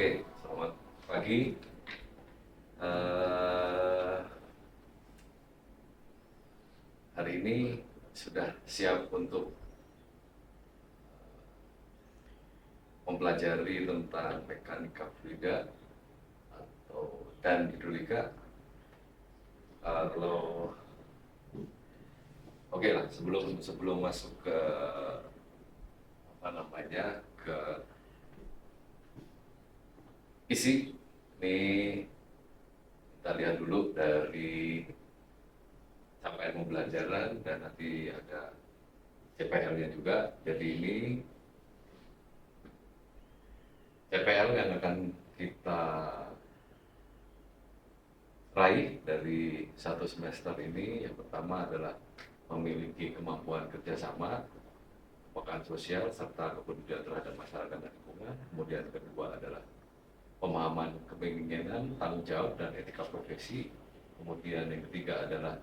Oke, selamat pagi. Eh, Hari ini sudah siap untuk mempelajari tentang mekanika fluida dan hidrolika. Kalau oke lah, sebelum masuk ke ke isi, ini kita lihat dulu dari capaian pembelajaran dan nanti ada CPL-nya juga. Jadi ini CPL yang akan kita raih dari satu semester ini. Yang pertama adalah memiliki kemampuan kerjasama, kepekaan sosial, serta kepedulian terhadap masyarakat dan lingkungan. Kemudian kedua adalah pemahaman kepemimpinan, tanggung jawab, dan etika profesi. Kemudian yang ketiga adalah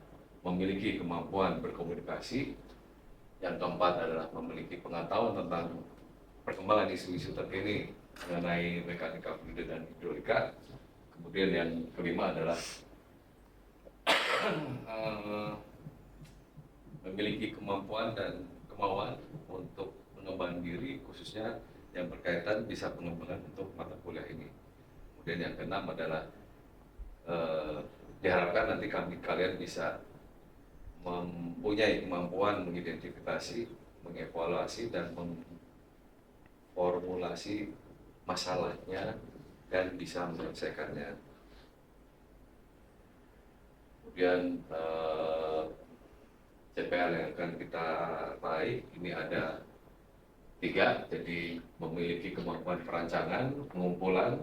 memiliki kemampuan berkomunikasi. Yang keempat adalah memiliki pengetahuan tentang perkembangan isu-isu terkini mengenai mekanika fluida dan hidrolika. Kemudian yang kelima adalah memiliki kemampuan dan kemauan untuk mengembangkan diri, khususnya yang berkaitan bisa pengembangan untuk mata kuliah ini. Kemudian yang keenam adalah diharapkan nanti kalian bisa mempunyai kemampuan mengidentifikasi, mengevaluasi, dan memformulasi masalahnya dan bisa menyelesaikannya. Kemudian CPL yang akan kita raih ini ada 3, jadi memiliki kemampuan perancangan, pengumpulan,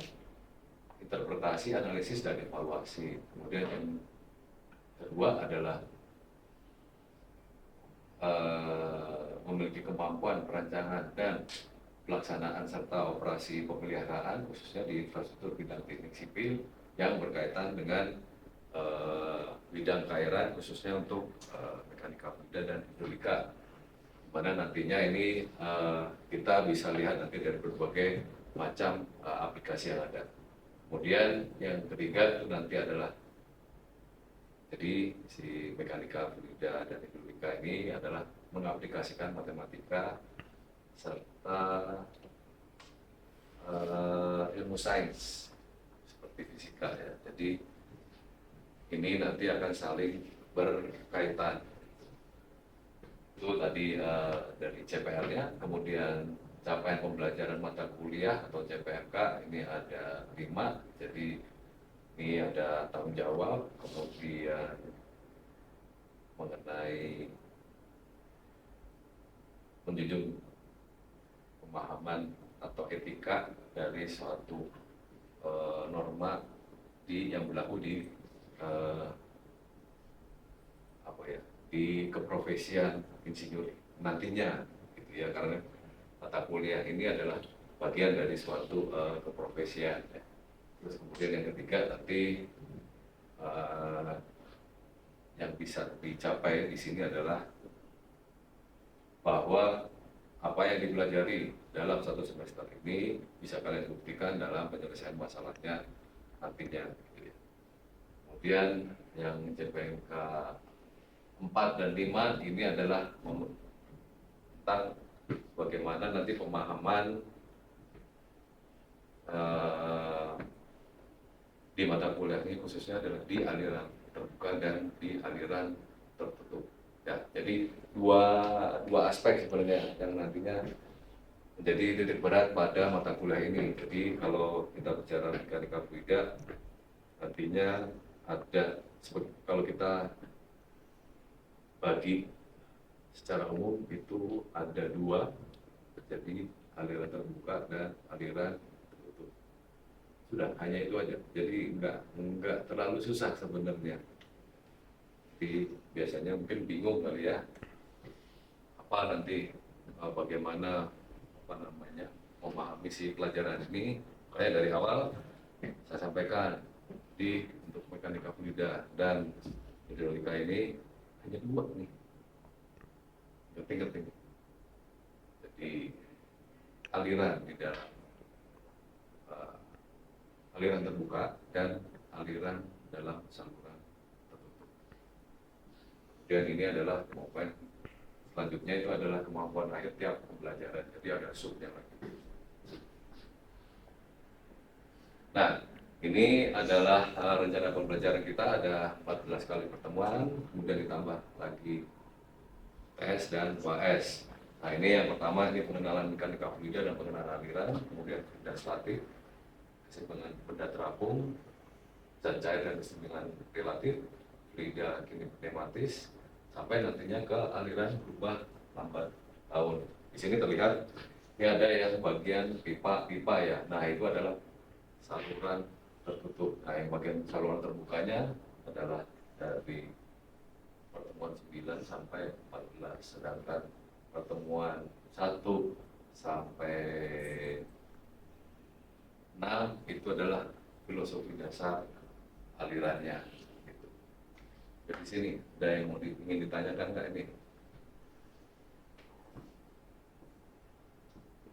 interpretasi, analisis, dan evaluasi. Kemudian yang kedua adalah memiliki kemampuan perancangan dan pelaksanaan serta operasi pemeliharaan, khususnya di infrastruktur bidang teknik sipil yang berkaitan dengan bidang keairan, khususnya untuk mekanika fluida dan hidrolika, mana nantinya ini kita bisa lihat nanti dari berbagai macam aplikasi yang ada. Kemudian yang ketiga itu nanti adalah, jadi si mekanika fluida dan hidrolika ini adalah mengaplikasikan matematika serta ilmu sains seperti fisika ya. Jadi ini nanti akan saling berkaitan. Itu tadi dari CPL-nya. Kemudian capaian pembelajaran mata kuliah atau CPMK ini ada 5. Jadi ini ada tanggung jawab, kemudian mengenai menjunjung pemahaman atau etika dari suatu norma yang berlaku di di keprofesian insinyur nantinya, gitu ya, karena mata kuliah ini adalah bagian dari suatu keprofesian. Ya. Terus kemudian yang ketiga nanti yang bisa dicapai di sini adalah bahwa apa yang dipelajari dalam satu semester ini bisa kalian buktikan dalam penyelesaian masalahnya nantinya. Gitu ya. Kemudian yang CPMK 4 dan 5 ini adalah tentang bagaimana nanti pemahaman di mata kuliah ini, khususnya adalah di aliran terbuka dan di aliran tertutup. Ya, jadi dua aspek sebenarnya yang nantinya menjadi titik berat pada mata kuliah ini. Jadi kalau kita bicara mekanika fluida, nantinya ada, kalau kita bagi secara umum itu ada 2, jadi aliran terbuka dan aliran tertutup. Sudah, hanya itu aja. Jadi enggak terlalu susah sebenarnya. Jadi biasanya mungkin bingung kali ya, apa nanti bagaimana memahami si pelajaran ini. Kayak dari awal saya sampaikan, untuk mekanika fluida dan hidrolika ini hanya 2 nih, ngerti. Jadi aliran di dalam aliran terbuka dan aliran dalam saluran tertutup. Dan ini adalah kemampuan selanjutnya, itu adalah kemampuan akhir tiap pembelajaran. Jadi ada subnya lagi. Nah, ini adalah rencana pembelajaran kita, ada 14 kali pertemuan, kemudian ditambah lagi TS dan UAS. Nah, ini yang pertama, ini pengenalan mekanika fluida dan pengenalan aliran, kemudian fluida statik, kesimbangan benda terapung, zat cair dan kesimbangan relatif, fluida kinematis, sampai nantinya ke aliran berubah lambat tahun. Di sini terlihat ini ada yang bagian pipa ya. Nah, itu adalah saluran tertutup. Nah, yang bagian saluran terbukanya adalah dari pertemuan 9 sampai 14, sedangkan pertemuan 1 sampai 6 itu adalah filosofi dasar alirannya. Gitu. Jadi sini ada yang mau ingin ditanyakan nggak ini?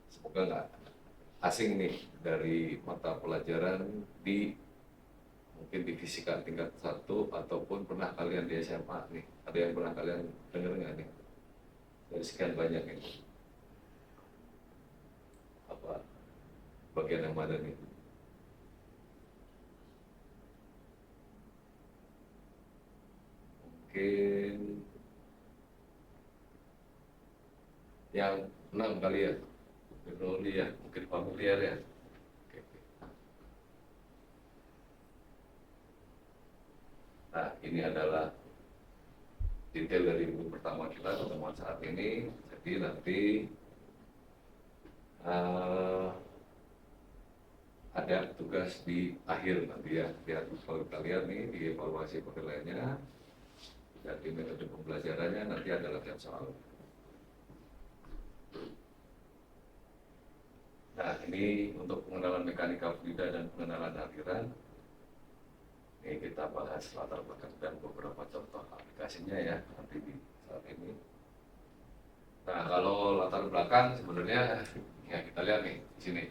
Semoga nggak asing nih dari mata pelajaran di mungkin di fisika tingkat 1 ataupun pernah kalian di SMA nih. Ada yang pernah kalian dengar nggak nih? Dari sekian banyak ini. Apa bagian yang mana nih? Mungkin yang 6 kali ya. Beroli ya, mungkin familiar ya. Oke. Nah, ini adalah detail dari buku pertama kita pertemuan saat ini. Jadi nanti ada tugas di akhir nanti ya. Lihat kalau kita lihat nih di evaluasi penilaiannya dan di metode pembelajarannya nanti ada latihan soal. Nah, ini untuk pengenalan mekanika fluida dan pengenalan aliran. Ini kita bahas latar belakang dan beberapa contoh aplikasinya ya nanti di saat ini. Nah, kalau latar belakang sebenarnya ya kita lihat nih di sini.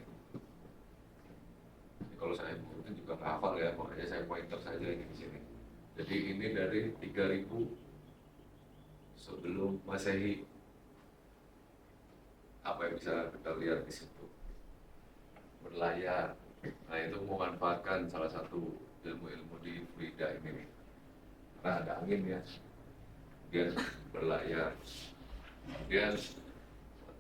Jadi, kalau saya itu juga nggak hafal ya, makanya saya pointer saja ini di sini. Jadi ini dari 3000 sebelum Masehi. Apa yang bisa kita lihat di situ? Berlayar. Nah, itu memanfaatkan salah satu ilmu-ilmu di fluida ini nih. Karena ada angin ya. Dia berlayar. Kemudian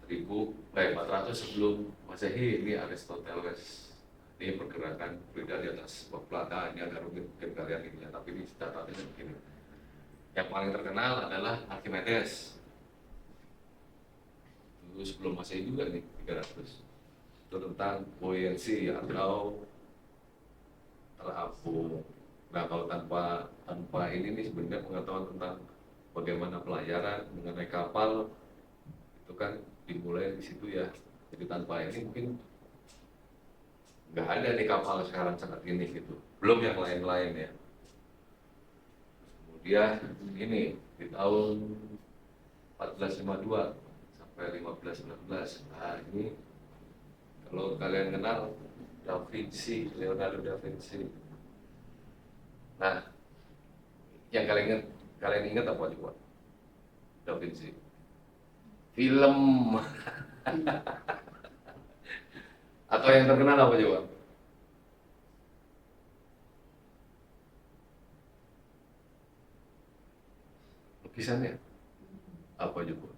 400 sebelum Masehi ini Aristoteles. Ini pergerakan fluida di atas sebuah plata. Ini agak rumit mungkin kalian ini ya, tapi ini catatannya begini. Yang paling terkenal adalah Archimedes. Itu sebelum Masehi juga nih, 300. Itu tentang buoyancy atau terapung. Nah, kalau tanpa ini nih sebenarnya pengetahuan tentang bagaimana pelayaran mengenai kapal itu kan dimulai di situ ya. Jadi tanpa ini mungkin nggak ada nih kapal sekarang saat ini gitu. Belum yang lain-lain ya. Kemudian ini di tahun 1452 sampai 1519. Nah, ini kalau kalian kenal Da Vinci, Leonardo da Vinci. Nah, yang kalian ingat apa coba? Da Vinci. Film. Atau yang terkenal apa coba? Lukisannya apa coba?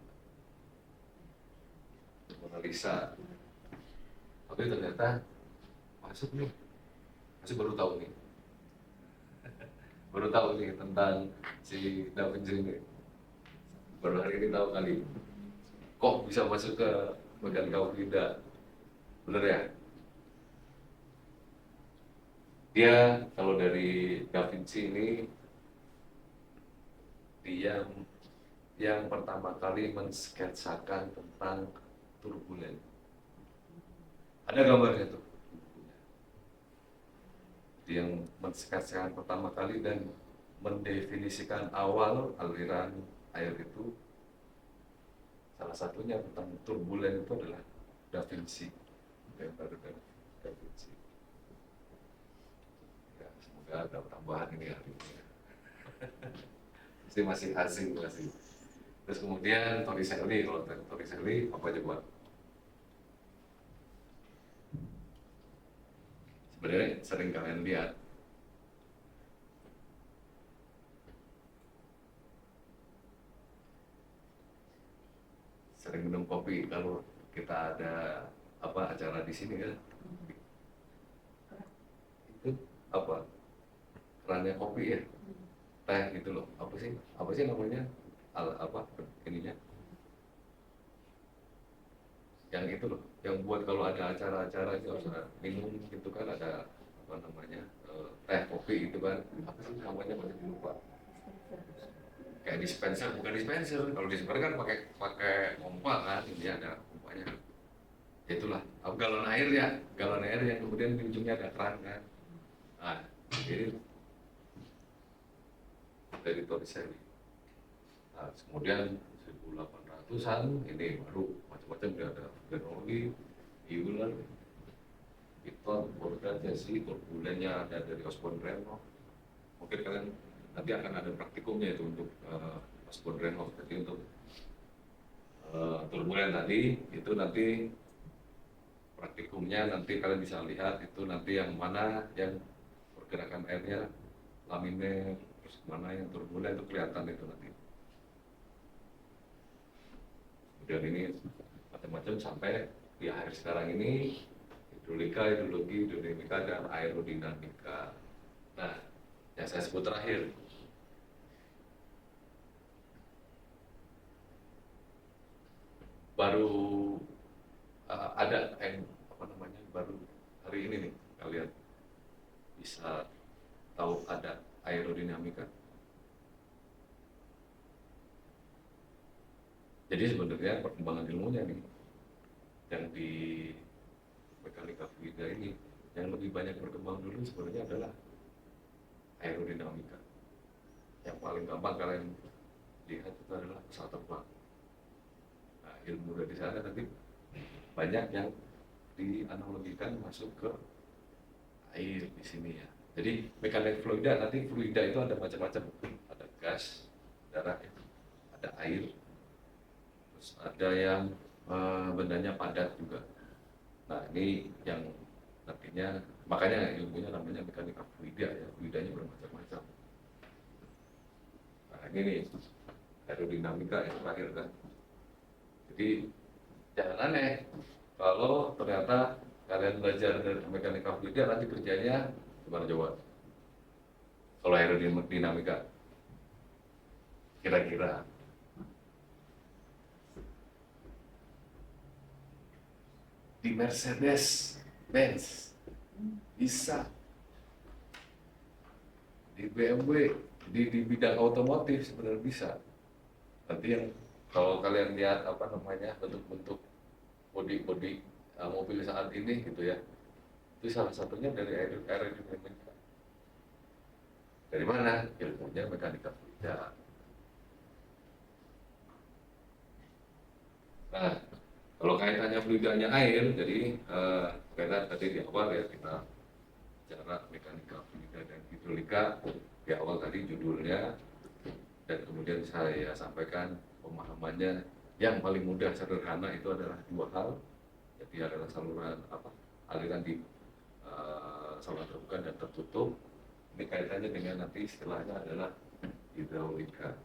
Mona Lisa. Tapi ternyata masuk nih, masih baru tahu nih, tentang si Da Vinci ini. Baru hari ini tahu kali, kok bisa masuk ke bagian fluida, bener ya? Dia kalau dari Da Vinci ini, dia yang pertama kali mensketsakan tentang turbulen. Ada gambarnya tuh. Dia yang mensketsakan pertama kali dan mendefinisikan awal aliran air itu. Salah satunya tentang turbulen itu adalah Da Vinci. Leonardo da Vinci. ya ada tambahan ini hari ini. Masih asing masih. Terus kemudian Torricelli, kalau Torricelli apa aja buat? Sebenarnya sering kalian lihat sering minum kopi kalau kita ada acara di sini kan, itu apa kerannya kopi ya, teh gitu loh, apa sih namanya, ininya, yang itu loh, yang buat kalau ada acara-acara itu harus ada minum gitu kan, ada apa namanya, teh kopi itu kan, apa sih namanya, masih lupa. Kayak dispenser, bukan dispenser, kalau dispenser kan pakai pakai pompa kan, ini ada pompanya. Ya itulah, galon air yang kemudian di ujungnya ada keran kan. Nah, ini dari Torricelli. Nah, kemudian 1800-an ini baru macam-macam, dia ada Bernoulli, Euler, Vuitton, Bourgain, Jesse, turbulennya ada dari Osborne Renault. Mungkin kalian nanti akan ada praktikumnya itu untuk Osborne Renault. Jadi untuk turbulen tadi itu nanti praktikumnya nanti kalian bisa lihat itu nanti yang mana yang pergerakan airnya laminer, terus mana yang turbulen itu kelihatan itu nanti. Kemudian ini macam-macam sampai di akhir sekarang ini hidrolika, hidrologi, hidrodinamika, dan aerodinamika. Nah, yang saya sebut terakhir baru ada apa namanya, baru hari ini nih kalian bisa tahu ada aerodinamika. Jadi sebenarnya perkembangan ilmunya nih yang di mekanika fluida ini yang lebih banyak berkembang dulu sebenarnya adalah aerodinamika. Yang paling gampang kalian lihat itu adalah pesawat terbang. Nah, ilmu dari sana nanti banyak yang dianalogikan masuk ke air di sini ya. Jadi mekanik fluida, nanti fluida itu ada macam-macam, ada gas, darah, ada air, terus ada yang bendanya padat juga. Nah ini yang nantinya, makanya ilmunya namanya mekanika fluida ya, fluidanya bermacam-macam. Nah ini nih aerodinamika yang terakhir kan. Jadi jangan aneh kalau ternyata kalian belajar dari mekanika fluida nanti kerjanya gimana coba? Kalau aerodinamika kira-kira di Mercedes Benz bisa, di BMW, di bidang otomotif sebenarnya bisa. Nanti yang kalau kalian lihat apa namanya bentuk-bentuk bodi mobil saat ini gitu ya, itu salah satunya dari aerodinamika. Dari mana? Ilmunya mekanika fluida. Nah, kalau kaitannya fluidanya air, jadi kaitan tadi di awal ya kita bicara mekanika fluida dan hidrolika di awal tadi judulnya, dan kemudian saya sampaikan pemahamannya yang paling mudah sederhana itu adalah dua hal, jadi adalah saluran aliran di saluran terbuka dan tertutup. Ini kaitannya dengan nanti istilahnya adalah hidraulika.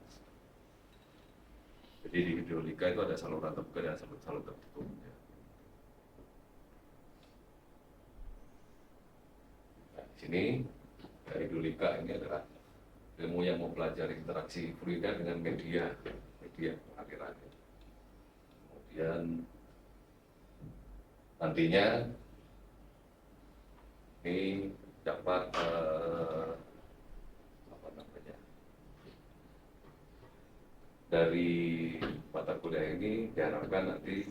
Jadi di hidrolika itu ada saluran terbuka dan saluran tertutup. Nah, di sini hidrolika ini adalah ilmu yang mempelajari interaksi fluida dengan media pengalirannya. Kemudian nantinya ini dapat dari mata kuliah ini diharapkan nanti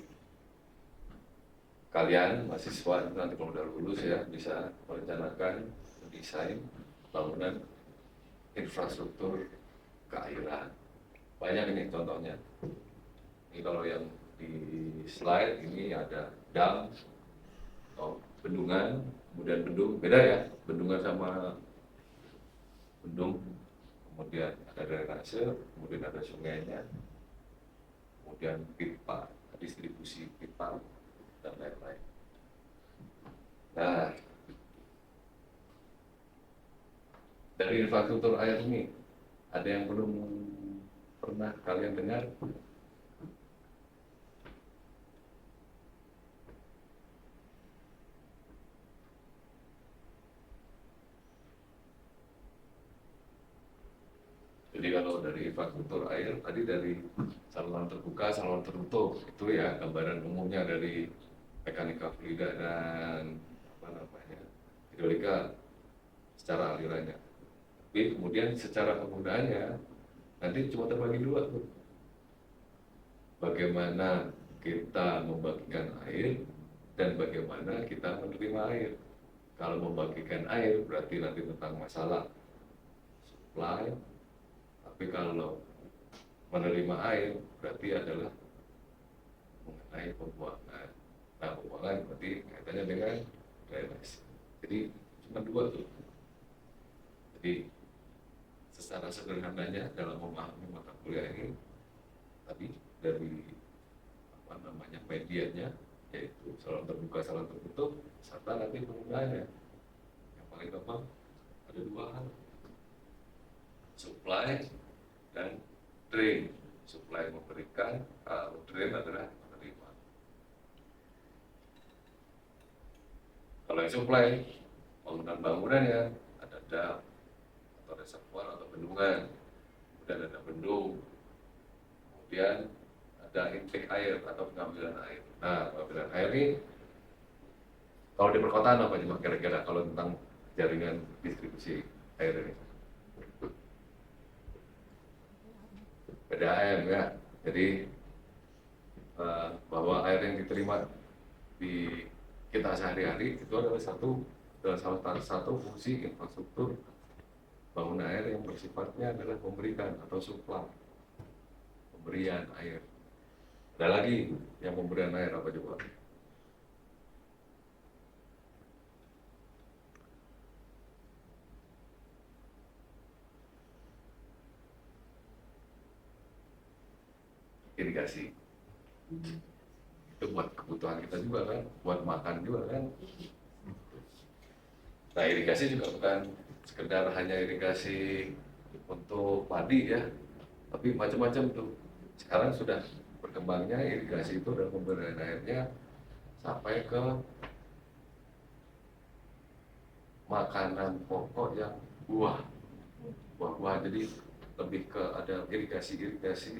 kalian mahasiswa nanti kalau udah lulus ya bisa merencanakan desain bangunan infrastruktur keairan. Banyak ini contohnya. Ini kalau yang di slide ini ada dam atau bendungan, kemudian bendung, beda ya bendungan sama bendung, kemudian ada drainase, kemudian ada sungainya, kemudian pipa, distribusi pipa, dan lain-lain. Nah, dari infrastruktur air ini, ada yang belum pernah kalian dengar? Jadi kalau dari infrastruktur air, tadi dari saluran terbuka, saluran tertutup, itu ya gambaran umumnya dari mekanika fluida dan hidrolika secara alirannya. Tapi kemudian secara penggunaannya nanti cuma terbagi dua tuh. Bagaimana kita membagikan air dan bagaimana kita menerima air. Kalau membagikan air berarti nanti tentang masalah supply, tapi kalau menerima air berarti adalah mengenai pembuangan. Nah, pembuangan berarti kaitannya dengan drainase. Jadi cuma dua tuh. Jadi secara sederhananya dalam memahami mata kuliah ini tadi dari medianya, yaitu saluran terbuka, saluran tertutup, serta nanti penggunaannya. Yang paling gampang ada dua hal, supply dan drain. Supply memberikan, drain adalah menerima. Kalau yang supply, bangunan-bangunannya ada dam atau reservoir atau bendungan, kemudian ada bendung, kemudian ada intake air atau pengambilan air. Nah, pengambilan air ini kalau di perkotaan apa cuma kira-kira kalau tentang jaringan distribusi air ini? PDAM ya. Jadi bahwa air yang diterima di kita sehari-hari itu adalah salah satu fungsi infrastruktur bangunan air yang bersifatnya adalah memberikan atau supply, pemberian air. Ada lagi yang pemberian air apa coba? Irigasi. Itu buat kebutuhan kita juga kan, buat makan juga kan. Nah, irigasi juga bukan sekedar hanya irigasi untuk padi ya, tapi macam-macam tuh. Sekarang sudah berkembangnya irigasi itu dan pemberian airnya sampai ke makanan pokok yang buah-buahan. Jadi lebih ke ada irigasi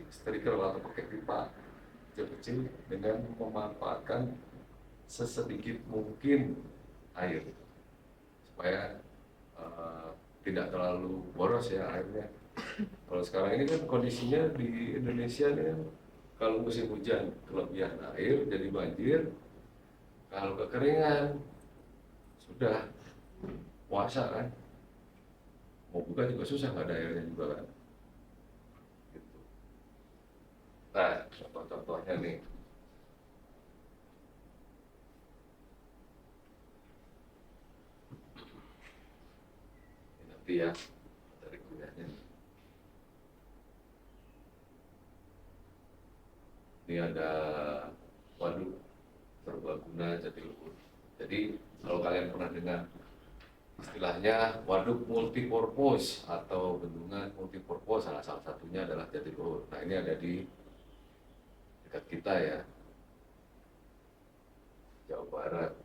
striker atau pakai pipa kecil-kecil dengan memanfaatkan sesedikit mungkin air supaya tidak terlalu boros ya airnya. Kalau sekarang ini kan kondisinya di Indonesia nih, kalau musim hujan kelebihan air jadi banjir, kalau kekeringan sudah puasa kan, mau buka juga susah, nggak ada airnya juga kan. Gitu. Nah, contoh-contohnya nih, nanti ya dari kuliahnya. Ini ada waduk serbaguna Jatiluhur. Jadi kalau kalian pernah dengar istilahnya waduk multipurpose atau bendungan multipurpose, salah satunya adalah Jatiluhur. Nah, ini ada di dekat kita ya, Jawa Barat.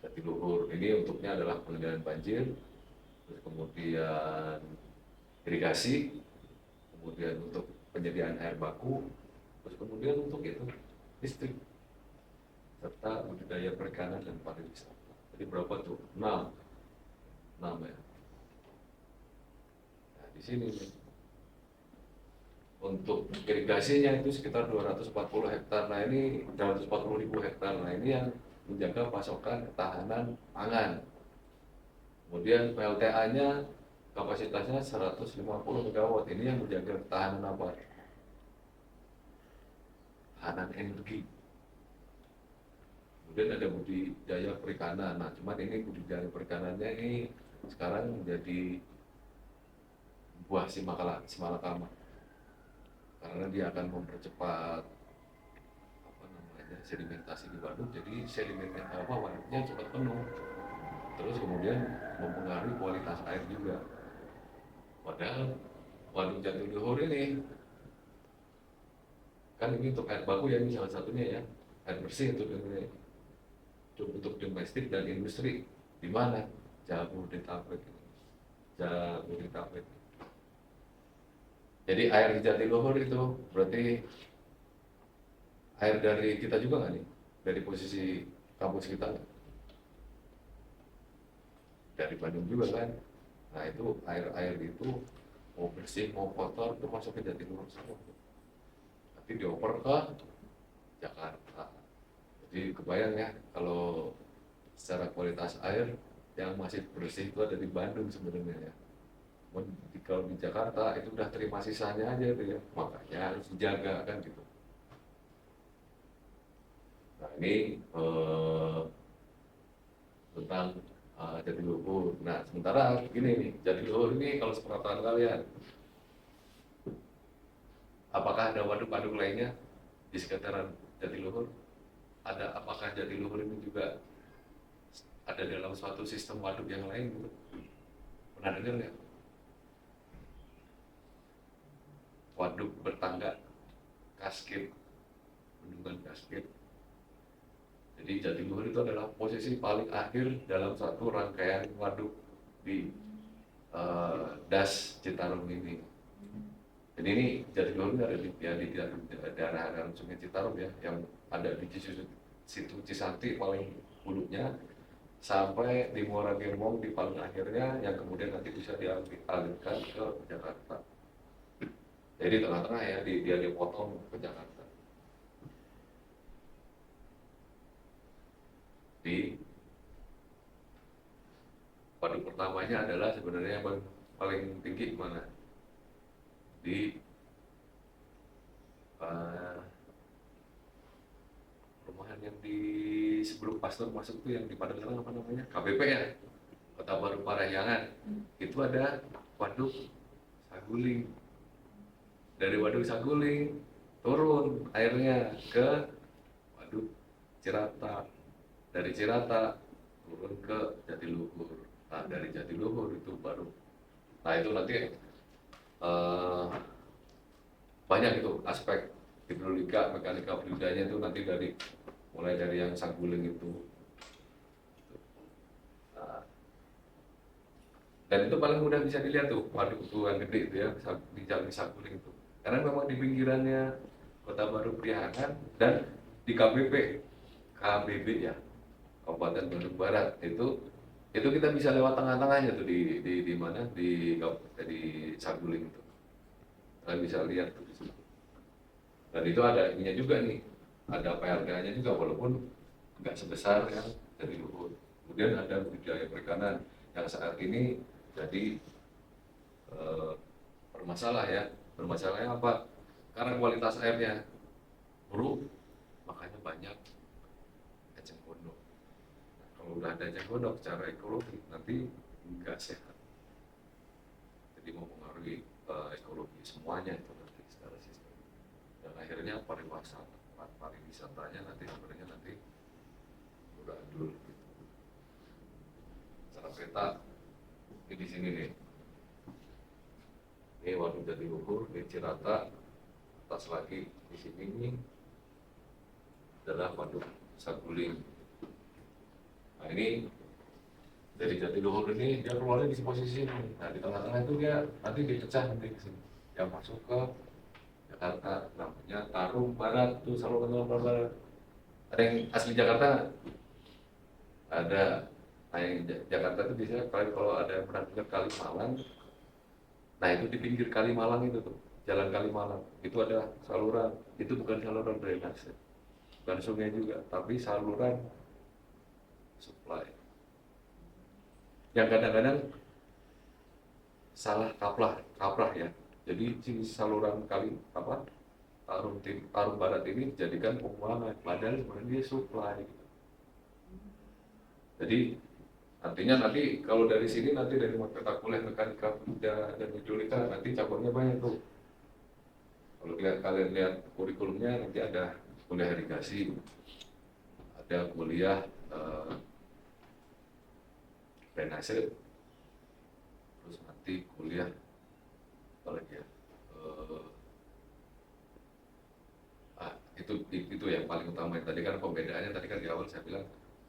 Jatiluhur ini untuknya adalah pengendalian banjir, terus kemudian irigasi, kemudian untuk penyediaan air baku, terus kemudian untuk itu listrik, serta budidaya perikanan dan pariwisata. Jadi berapa tuh? 6 ya. Nah, di sini nih, untuk irigasinya itu sekitar 240 hektar. Nah, ini 240.000 hektar. Nah, ini yang menjaga pasokan ketahanan pangan. Kemudian PLTA-nya kapasitasnya 150 MW. Ini yang menjaga ketahanan apa? Ketahanan energi. Kemudian ada budidaya perikanan. Nah, cuman ini budidaya perikanannya ini sekarang menjadi buah simalakama, karena dia akan mempercepat apa namanya sedimentasi di waduk, jadi waduknya cepat penuh, terus kemudian mempengaruhi kualitas air juga. Padahal waduk Jatiluhur ini kan ini untuk air baku ya, ini salah satunya ya, air bersih untuk domestik dan industri. Di mana? Jabodetabek. Jadi air di Jatiluhur itu berarti air dari kita juga nggak nih? Dari posisi kampus kita nggak? Dari Bandung juga kan? Nah itu air itu mau bersih mau kotor itu masuk ke Jatiluhur semua. Tapi dioper ke Jakarta. Jadi kebayang ya kalau secara kualitas air yang masih bersih itu ada di Bandung sebenarnya ya. Kalau di Jakarta itu udah terima sisanya aja tuh ya, makanya harus dijaga kan gitu. Nah ini tentang Jatiluhur. Nah sementara gini nih, Jatiluhur ini kalau sepengetahuan kalian, apakah ada waduk-waduk lainnya di sekitaran Jatiluhur? Apakah Jatiluhur ini juga ada dalam suatu sistem waduk yang lain gitu? Pernah dengar nggak? Waduk bertangga, kasket, bendungan kasket. Jadi Jatiluhur itu adalah posisi paling akhir dalam satu rangkaian waduk di Das Citarum ini. Jadi ini Jatiluhur ini ada di daerah Sungai Citarum ya, yang ada di situ Cisanti paling hulunya sampai di Muara Gembong di paling akhirnya, yang kemudian nanti bisa dialirkan ke Jakarta. Jadi tengah-tengah ya, dia dipotong ke Jakarta. Di waduk pertamanya adalah sebenarnya yang paling tinggi mana? Di perumahan yang di sebelum Pastor masuk itu yang di Padang apa namanya? KBP ya, Kota Baru Parahyangan. Itu ada waduk Saguling. Dari waduk Saguling turun airnya ke waduk Cirata. Dari Cirata turun ke Jatiluhur. Nah dari Jatiluhur itu baru. Nah itu nanti banyak itu aspek hidrolika, mekanika fluidanya itu nanti mulai dari yang Saguling itu. Nah, dan itu paling mudah bisa dilihat tuh waduk itu yang gede itu ya, di Jalan Saguling itu. Karena memang di pinggirannya Kota Baru Priangan dan di KBB ya, Kabupaten Bandung Barat itu kita bisa lewat tengah-tengahnya tuh di mana di Saguling itu. Kalian bisa lihat tuh di situ. Dan itu ada ininya juga nih, ada PLTA-nya juga walaupun nggak sebesar yang Jatiluhur. Kemudian ada budidaya perikanan yang saat ini jadi Bermasalahnya apa? Karena kualitas airnya buruk, makanya banyak eceng gondok. Nah, kalau udah ada eceng gondok secara ekologi nanti nggak sehat. Jadi mempengaruhi ekologi semuanya itu nanti secara sistem. Dan akhirnya pariwisatanya nanti sebenarnya udah adul. Secara peta di sini nih. Ini waduk Jatiluhur, di Cirata, atas lagi di sini nih adalah waduk Saguling. Nah ini dari Jatiluhur ini dia keluarnya di posisi ini. Nah di tengah-tengah itu dia nanti dipecah nanti ke sini, yang masuk ke Jakarta, namanya Tarum Barat tuh, saluran barat. Ada yang asli Jakarta? Ada. Nah yang Jakarta itu biasanya kalau ada yang pernah dengar Kalimalang. Nah itu di pinggir Kalimalang itu tuh, Jalan Kalimalang, itu ada saluran, itu bukan saluran drainase, bukan sungai juga, tapi saluran supply. Yang kadang-kadang salah kaprah ya. Jadi si saluran Tarum Barat ini dijadikan pembuangan, padahal sebenarnya dia supply. Jadi Artinya nanti kalau dari sini nanti dari mata kuliah mekanika fluida dan hidrolika nanti cabangnya banyak tuh. Kalau kalian lihat kurikulumnya nanti ada kuliah irigasi, ada kuliah drainase, terus nanti kuliah apa lagi ya? Itu yang paling utama. Tadi kan pembedaannya tadi kan di awal saya bilang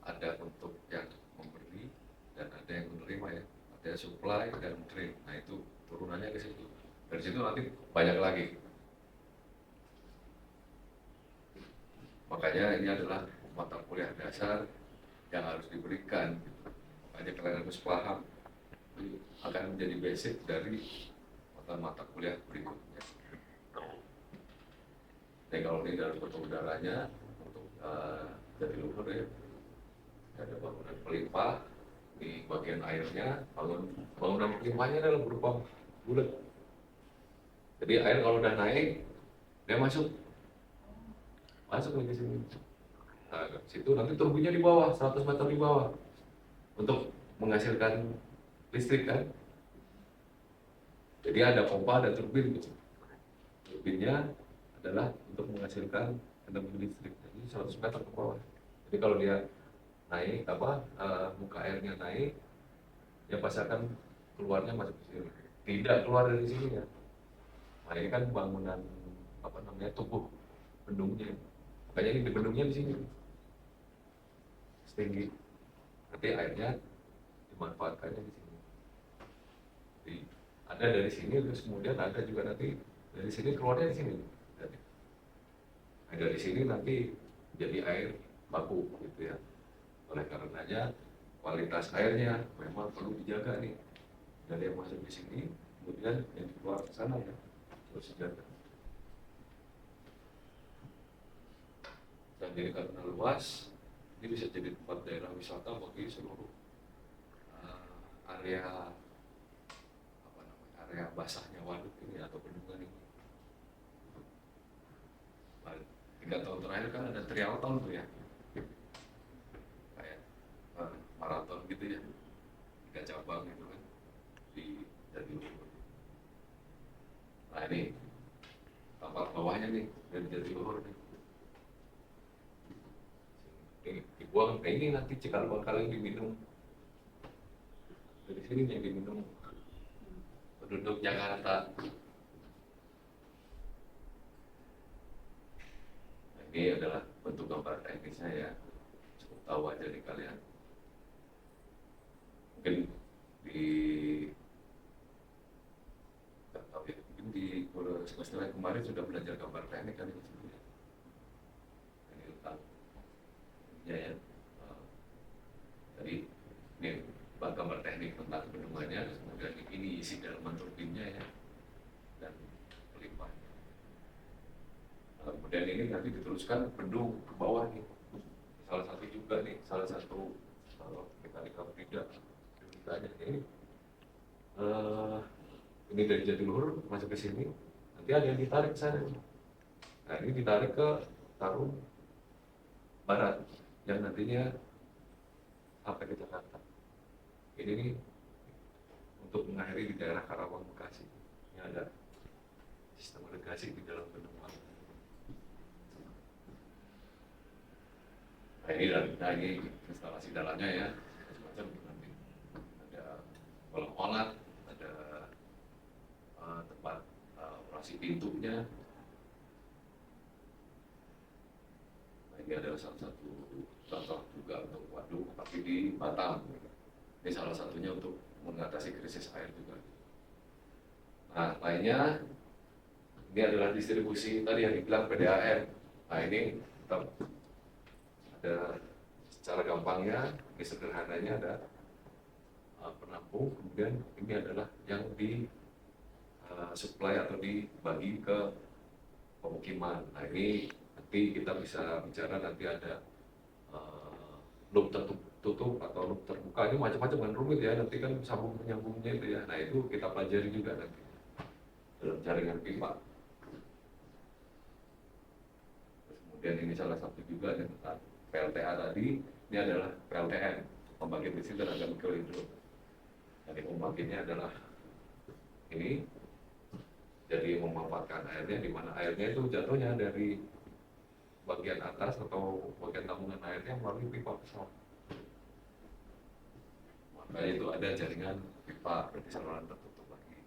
ada untuk yang memberi dan ada yang menerima ya, ada supply dan drain. Nah itu turunannya ke situ. Dari situ nanti banyak lagi. Makanya ini adalah mata kuliah dasar yang harus diberikan. Makanya kalian harus paham. Ini akan menjadi basic dari mata kuliah berikutnya. Jadi kalau ini dalam bentuk udaranya untuk jadi luhur ya, ada bangunan pelimpah di bagian airnya, bangunan pelimpahnya adalah berupa bulat. Jadi air kalau udah naik, dia masuk lagi sini. Nah, situ nanti turbinya di bawah, 100 meter di bawah, untuk menghasilkan listrik kan. Jadi ada pompa dan turbin gitu. Turbinnya adalah untuk menghasilkan energi listrik. Jadi 100 meter ke bawah. Jadi kalau dia naik muka airnya naik, dia pasti akan keluarnya masuk ke sini. Tidak keluar dari sini ya. Nah ini kan bangunan tubuh bendungnya. Makanya ini di bendungnya di sini setinggi. Nanti airnya dimanfaatkannya di sini. Jadi ada dari sini terus kemudian ada juga nanti dari sini keluarnya di sini. Nah, dari sini nanti jadi air baku gitu ya. Oleh karenanya kualitas airnya memang perlu dijaga nih. Dari yang masuk di sini, kemudian yang keluar ke sana ya harus dijaga. Dan jadi karena luas, ini bisa jadi tempat daerah wisata bagi seluruh area area basahnya waduk ini atau bendungan ini. 3 tahun terakhir kan ada triathlon tuh ya, kayak maraton gitu ya, 3 cabang gitu kan di Jatiluhur. Nah ini tempat bawahnya nih dari Jatiluhur nih. Ini dibuang, nah ini nanti cikal bakal yang diminum dari sini yang diminum penduduk Jakarta. Nah, ini adalah bentuk gambar teknisnya ya, cukup tahu aja nih kalian. Mungkin di semester kemarin sudah belajar gambar teknik kan ini sebelumnya. Ini tentang ya. Jadi ini gambar teknik tentang bendungannya, kemudian ini isi dalaman turbinnya ya, dan pelimpahnya. Nah, kemudian ini nanti diteruskan bendung ke bawah nih. Salah satu juga nih, salah satu mekanika fluida ini dari Jatiluhur masuk ke sini, nanti ada yang ditarik ke sana. Nah ini ditarik ke Tarum Barat yang nantinya sampai ke Jakarta. Ini nih untuk mengakhiri di daerah Karawang Bekasi. Ini ada sistem irigasi di dalam bendungan. Nah ini instalasi dalamnya ya, macam-macam nanti ada kolam olah, ada tempat operasi pintunya. Nah ini adalah salah satu contoh juga untuk waduk, tapi di Batam. Ini salah satunya untuk mengatasi krisis air juga. Nah lainnya ini adalah distribusi tadi yang dibilang PDAM. Nah ini tetap ada secara gampangnya, ini sederhananya ada penampung, kemudian ini adalah yang di supply atau dibagi ke pemukiman. Nah ini nanti kita bisa bicara, nanti ada loop tertutup atau loop terbuka, ini macam-macam kan, rumit ya, nanti kan sambung penyambungnya itu ya. Nah itu kita pelajari juga nanti dalam jaringan pipa. Kemudian ini salah satu juga yang tentang PLTA tadi, ini adalah PLTN. pembangkit listrik tenaga mikrohidro. Jadi pembangkitnya adalah ini, jadi memanfaatkan airnya, di mana airnya itu jatuhnya dari bagian atas atau bagian tabungan airnya melalui pipa besar. Makanya itu ada jaringan pipa berarti saluran tertutup lagi.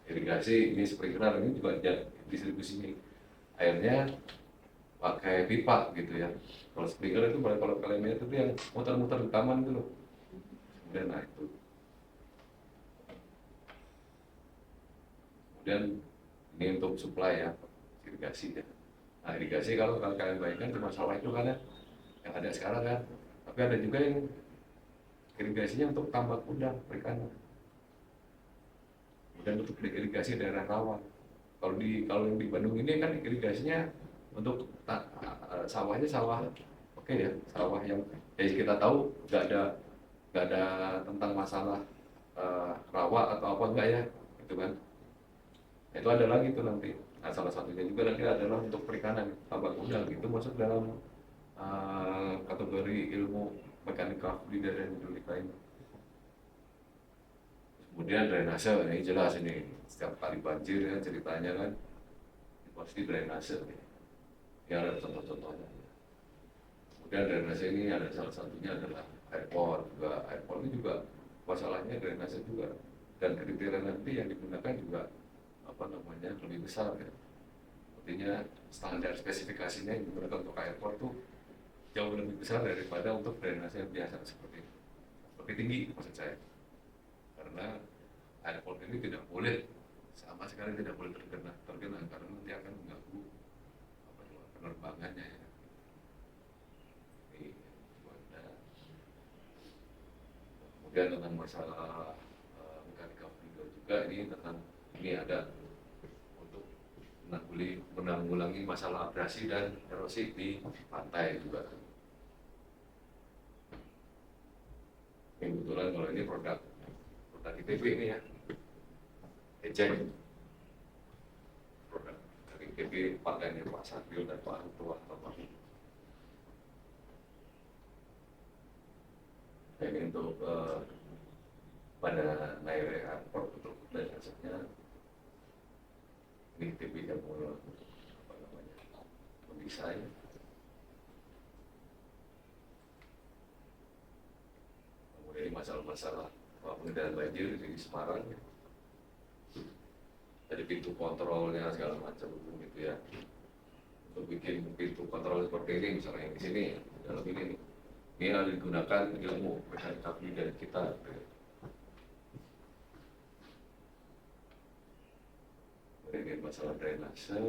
Irigasi ini sprinkler ini juga distribusi airnya pakai pipa gitu ya. Kalau sprinkler itu kalau kalian lihat itu yang muter-muter di taman itu loh. Kemudian nah itu. Kemudian ini untuk supply ya, irigasi ya. Nah irigasi kalau kalian bayangkan cuma sawah itu kan ya, yang ada sekarang kan. Tapi ada juga yang irigasinya untuk tambak udang, perikanan. Kemudian untuk irigasi daerah rawan. Kalau yang di Bandung ini kan irigasinya untuk sawahnya sawah oke ya, sawah yang kita tahu nggak ada tentang masalah rawa atau apa enggak ya, gitu kan. Itu ada lagi tuh nanti. Nah, salah satunya juga nanti adalah untuk perikanan, tambak udang itu masuk dalam kategori ilmu mekanika budidaya dan hidrolika ini. Kemudian drainase, ini jelas ini setiap kali banjir ya ceritanya kan pasti drainase. Ini ada contoh-contohnya. Kemudian drainase ini ada salah satunya adalah airport juga. Airport ini juga masalahnya drainase juga, dan kriteria nanti yang digunakan juga lebih besar ya. Artinya standar spesifikasinya yang digunakan untuk airport tuh jauh lebih besar daripada untuk drainase yang biasa seperti ini. Lebih tinggi maksud saya. Karena airport ini tidak boleh, sama sekali tidak boleh terkena karena nanti akan mengganggu penerbangannya ya. Kemudian tentang masalah mekanika fluido juga ini ada untuk menanggulangi masalah abrasi dan erosi di pantai juga. Ini kebetulan kalau ini produk ITB ini ya, Ejeng, produk dari ITB partainya Pak Sabil dan Pak Tua Teman. Ini untuk pada Naire Airport untuk dasarnya ini ITB yang mendesain. Kemudian masalah-masalah pengendalian banjir di Semarang, jadi pintu kontrolnya segala macam gitu ya. Untuk bikin pintu kontrol seperti ini, misalnya yang di sini dalam ini harus digunakan ilmu mekanika dari kita. Kemudian masalah drainase,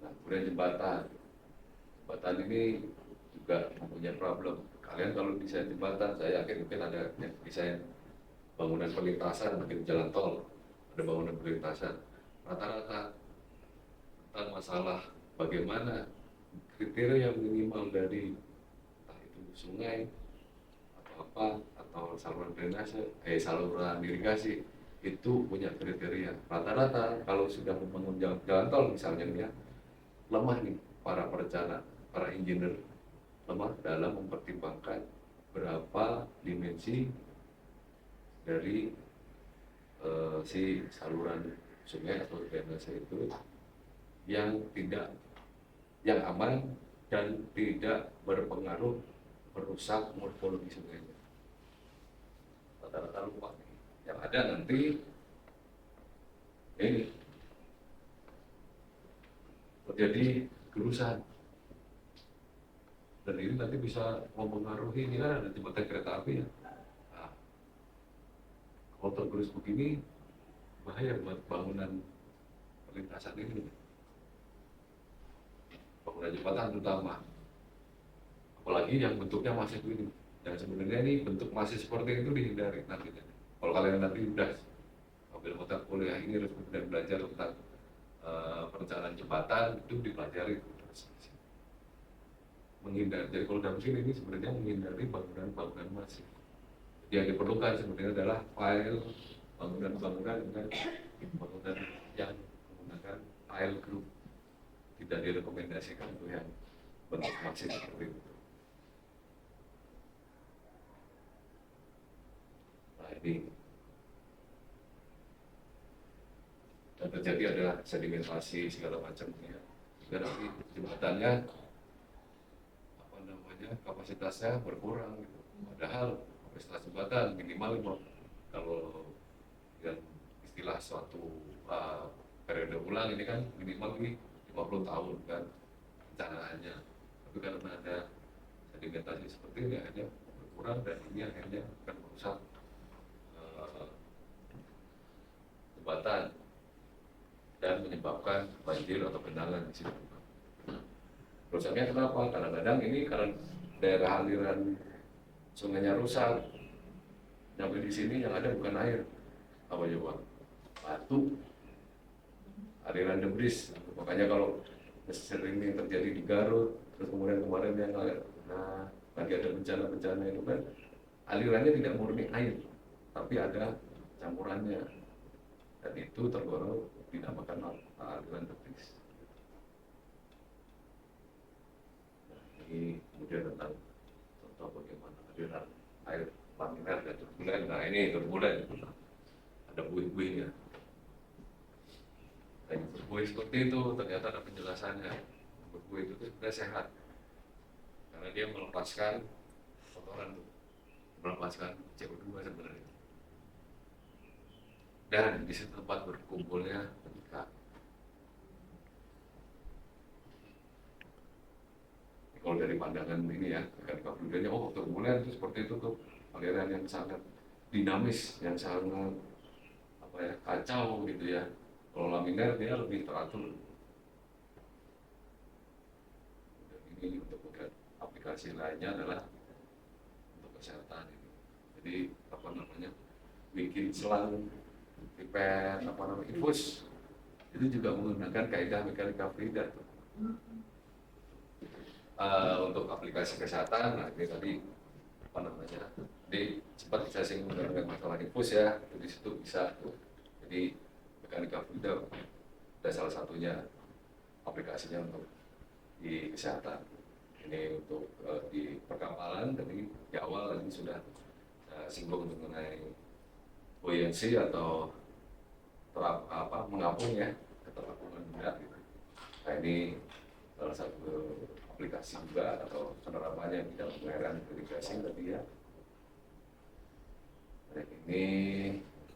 nah kemudian jembatan ini juga mempunyai problem. Kalian kalau desain jembatan, saya yakin mungkin ada yang desain bangunan perlintasan, mungkin jalan tol, ada bangunan perlintasan. Rata-rata tentang masalah bagaimana kriteria yang minimal dari entah itu sungai atau apa atau saluran drainase, saluran irigasi itu punya kriteria. Rata-rata kalau sudah membangun jalan tol misalnya ya, lemah nih para perencana, para engineer lemah dalam mempertimbangkan berapa dimensi dari si saluran sungai atau drainase itu yang aman dan tidak berpengaruh merusak morfologi sungainya. Rata-rata lupa nih. Yang ada nanti ini terjadi gerusan, dan ini nanti bisa mempengaruhi, ini kan ada jembatan kereta api ya. Nah, kalau tergerus begini bahaya buat bangunan perlintasan ini, bangunan jembatan terutama, apalagi yang bentuknya masih begini. Dan sebenarnya ini bentuk masih seperti itu dihindari nanti. Kalau kalian nanti udah ambil mata kuliah ini harus kemudian belajar tentang perencanaan jembatan, itu dipelajari menghindari. Jadi kalau dalam sini ini sebenarnya menghindari bangunan-bangunan masif. Yang diperlukan sebenarnya adalah file bangunan-bangunan dengan bangunan yang menggunakan file group, tidak direkomendasikan untuk yang bentuk masif seperti itu. Jadi dan terjadi ada sedimentasi segala macam ya. Dan nanti jembatannya apa namanya kapasitasnya berkurang gitu. Padahal kapasitas jembatan minimal kalau yang istilah suatu periode ulang ini kan minimal ini 50 tahun kan rencanaannya. Tapi karena ada sedimentasi seperti ini akhirnya berkurang dan ini akhirnya akan merusak jembatan dan menyebabkan banjir atau genangan di situ. Rusaknya kenapa? Kadang-kadang ini karena daerah aliran sungainya rusak. Sampai di sini yang ada bukan air, apa coba? Batu, aliran debris. Makanya kalau sering yang terjadi di Garut, terus kemudian kemarin yang lagi ada bencana-bencana itu kan alirannya tidak murni air, tapi ada campurannya, dan itu tergolong dinamakan aliran debris. Nah, ini kemudian tentang contoh bagaimana aliran air laminar dan turbulen. Nah ini turbulen, ada buih-buihnya. Dan berbuih seperti itu ternyata ada penjelasannya. Berbuih itu sebenarnya sehat karena dia melepaskan kotoran, melepaskan CO2 sebenarnya. Dan di situ tempat berkumpulnya ikan. Kalau dari pandangan ini ya, ikan kapulidanya, oh turbulen itu seperti itu tuh, aliran yang sangat dinamis, yang sangat apa ya, kacau gitu ya. Kalau laminar dia lebih teratur. Dan ini untuk aplikasi lainnya adalah untuk kesehatan ini. Jadi apa namanya, bikin selang pipet apa namanya infus itu juga menggunakan kaidah mekanika fluida. Untuk aplikasi kesehatan, nah ini tadi apa namanya, di sempat saya singgung dengan masalah infus ya, di situ bisa tuh. Jadi mekanika fluida ada salah satunya aplikasinya untuk di kesehatan. Ini untuk di perkapalan, tadi di awal ini sudah singgung mengenai buoyancy atau mengapung ya, keterapung benda gitu. Nah ini salah satu aplikasi juga atau penerapannya di dalam pengairan irigasi tadi ya. Nah ini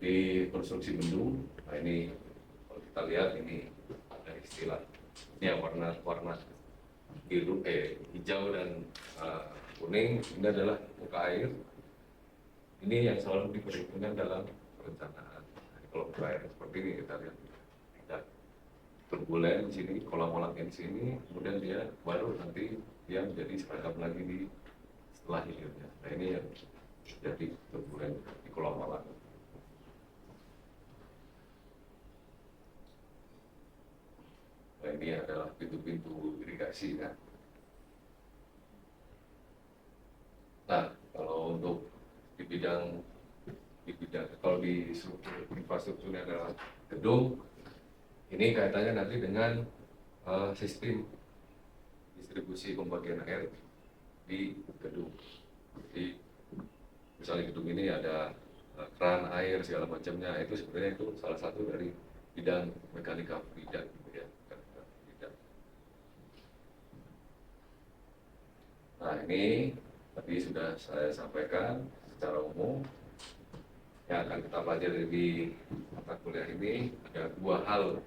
di konstruksi bendung. Nah ini kalau kita lihat ini ada istilah ini yang warna biru, hijau dan kuning. Ini adalah muka air. Ini yang selalu diperhitungkan dalam perencanaan. Kalau air seperti ini kita lihat ada turbulen di sini, kolam-kolamnya di sini, kemudian dia baru nanti dia menjadi seragam lagi di setelah hilirnya. Nah ini yang jadi turbulen di kolam-kolam. Nah ini adalah pintu-pintu irigasi kan. Nah kalau untuk di bidang kalau di struktur infrastrukturnya adalah gedung, ini kaitannya nanti dengan sistem distribusi pembagian air di gedung. Jadi misalnya gedung ini ada keran air segala macamnya, itu sebenarnya itu salah satu dari bidang mekanika fluida gitu ya. Nah ini tadi sudah saya sampaikan secara umum. Yang akan kita pelajari di mata kuliah ini ada dua hal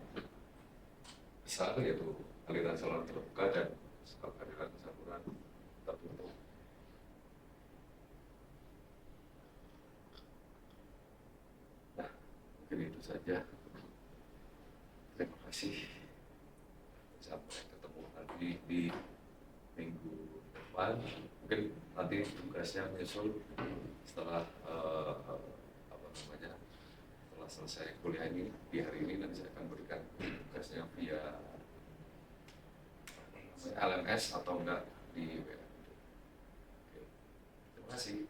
besar, yaitu aliran saluran terbuka dan aliran saluran tertutup. Nah, mungkin itu saja. Terima kasih. Sampai ketemu nanti di minggu depan. Mungkin nanti tugasnya menyusul setelah setelah selesai kuliah ini di hari ini, nanti saya akan berikan tugasnya via LMS atau enggak di WA. Terima kasih.